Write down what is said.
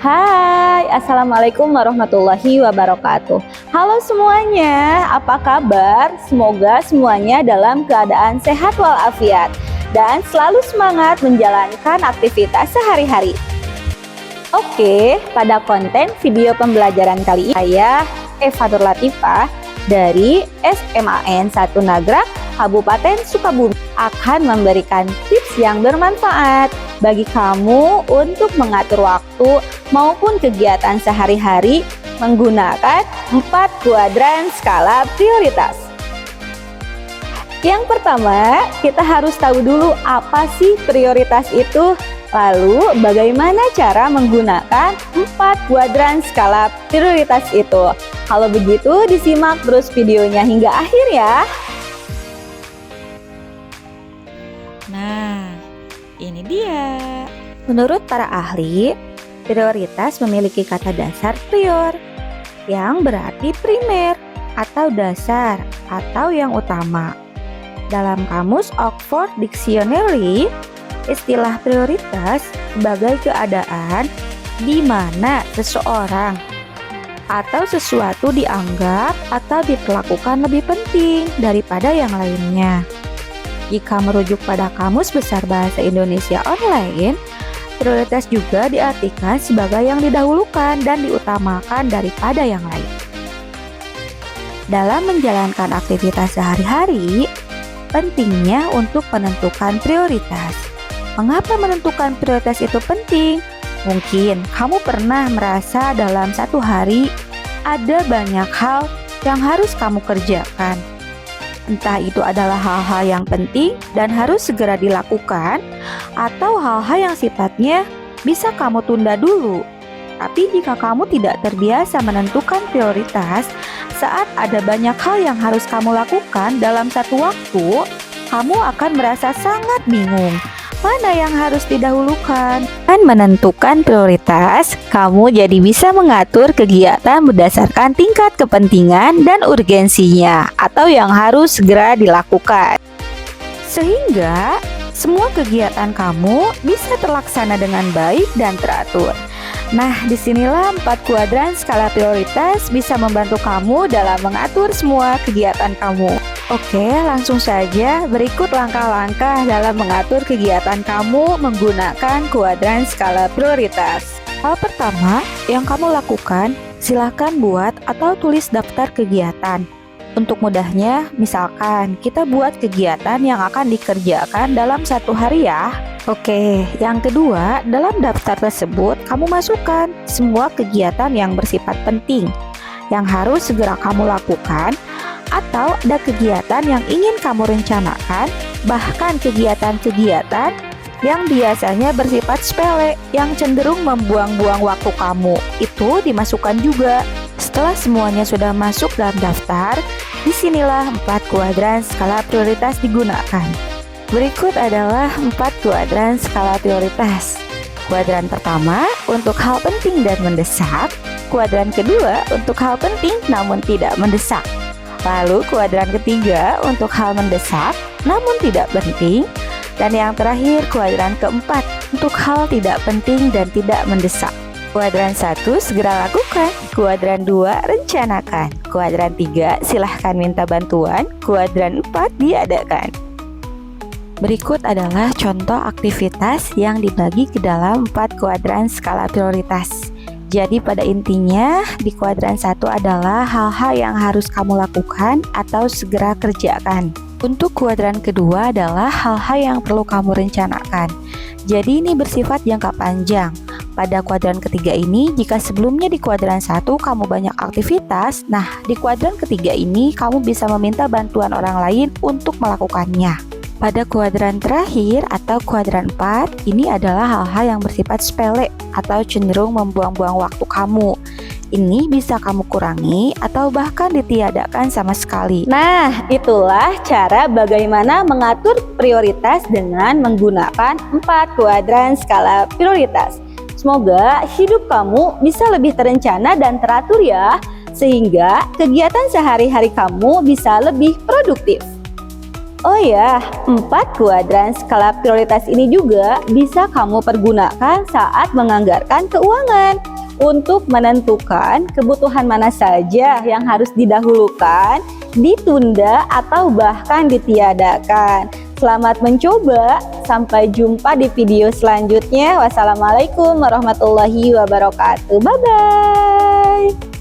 Hai, Assalamualaikum warahmatullahi wabarakatuh. Halo semuanya, apa kabar? Semoga semuanya dalam keadaan sehat walafiat dan selalu semangat menjalankan aktivitas sehari-hari. Oke, pada konten video pembelajaran kali ini saya Eva Nur Latifah dari SMAN 1 Nagrak, Kabupaten Sukabumi akan memberikan tips yang bermanfaat bagi kamu untuk mengatur waktu maupun kegiatan sehari-hari menggunakan 4 kuadran skala prioritas. Yang pertama, kita harus tahu dulu apa sih prioritas itu. Lalu, bagaimana cara menggunakan 4 kuadran skala prioritas itu? Kalau begitu, disimak terus videonya hingga akhir ya. Nah, ini dia. Menurut para ahli, prioritas memiliki kata dasar prior, yang berarti primer atau dasar atau yang utama. Dalam kamus Oxford Dictionary, istilah prioritas sebagai keadaan di mana seseorang atau sesuatu dianggap atau diperlakukan lebih penting daripada yang lainnya. Jika merujuk pada Kamus Besar Bahasa Indonesia Online, prioritas juga diartikan sebagai yang didahulukan dan diutamakan daripada yang lain. Dalam menjalankan aktivitas sehari-hari, pentingnya untuk menentukan prioritas. Mengapa menentukan prioritas itu penting? Mungkin kamu pernah merasa dalam satu hari ada banyak hal yang harus kamu kerjakan. Entah itu adalah hal-hal yang penting dan harus segera dilakukan, atau hal-hal yang sifatnya bisa kamu tunda dulu. Tapi jika kamu tidak terbiasa menentukan prioritas saat ada banyak hal yang harus kamu lakukan dalam satu waktu, kamu akan merasa sangat bingung. Mana yang harus didahulukan? Dan menentukan prioritas, kamu jadi bisa mengatur kegiatan berdasarkan tingkat kepentingan dan urgensinya atau yang harus segera dilakukan. Sehingga semua kegiatan kamu bisa terlaksana dengan baik dan teratur. Nah, disinilah 4 kuadran skala prioritas bisa membantu kamu dalam mengatur semua kegiatan kamu. Oke, langsung saja berikut langkah-langkah dalam mengatur kegiatan kamu menggunakan kuadran skala prioritas. Hal pertama yang kamu lakukan, silakan buat atau tulis daftar kegiatan. Untuk mudahnya, misalkan kita buat kegiatan yang akan dikerjakan dalam satu hari ya. Oke, yang kedua, dalam daftar tersebut kamu masukkan semua kegiatan yang bersifat penting yang harus segera kamu lakukan, atau ada kegiatan yang ingin kamu rencanakan, bahkan kegiatan-kegiatan yang biasanya bersifat sepele yang cenderung membuang-buang waktu kamu, itu dimasukkan juga. Setelah semuanya sudah masuk dalam daftar, disinilah 4 kuadran skala prioritas digunakan. Berikut adalah 4 kuadran skala prioritas. Kuadran pertama untuk hal penting dan mendesak. Kuadran kedua untuk hal penting namun tidak mendesak. Lalu kuadran ketiga untuk hal mendesak namun tidak penting. Dan yang terakhir kuadran keempat untuk hal tidak penting dan tidak mendesak. Kuadran 1 segera lakukan. Kuadran 2 rencanakan. Kuadran 3 silahkan minta bantuan. Kuadran 4 diadakan. Berikut adalah contoh aktivitas yang dibagi ke dalam 4 kuadran skala prioritas. Jadi pada intinya di kuadran 1 adalah hal-hal yang harus kamu lakukan atau segera kerjakan. Untuk kuadran kedua adalah hal-hal yang perlu kamu rencanakan. Jadi ini bersifat jangka panjang. Pada kuadran ketiga ini, jika sebelumnya di kuadran 1 kamu banyak aktivitas, nah di kuadran ketiga ini kamu bisa meminta bantuan orang lain untuk melakukannya. Pada kuadran terakhir atau kuadran 4, ini adalah hal-hal yang bersifat sepele atau cenderung membuang-buang waktu kamu. Ini bisa kamu kurangi atau bahkan ditiadakan sama sekali. Nah, itulah cara bagaimana mengatur prioritas dengan menggunakan 4 kuadran skala prioritas. Semoga hidup kamu bisa lebih terencana dan teratur ya, sehingga kegiatan sehari-hari kamu bisa lebih produktif. Oh ya, 4 kuadran skala prioritas ini juga bisa kamu pergunakan saat menganggarkan keuangan untuk menentukan kebutuhan mana saja yang harus didahulukan, ditunda, atau bahkan ditiadakan. Selamat mencoba, sampai jumpa di video selanjutnya. Wassalamualaikum warahmatullahi wabarakatuh. Bye-bye.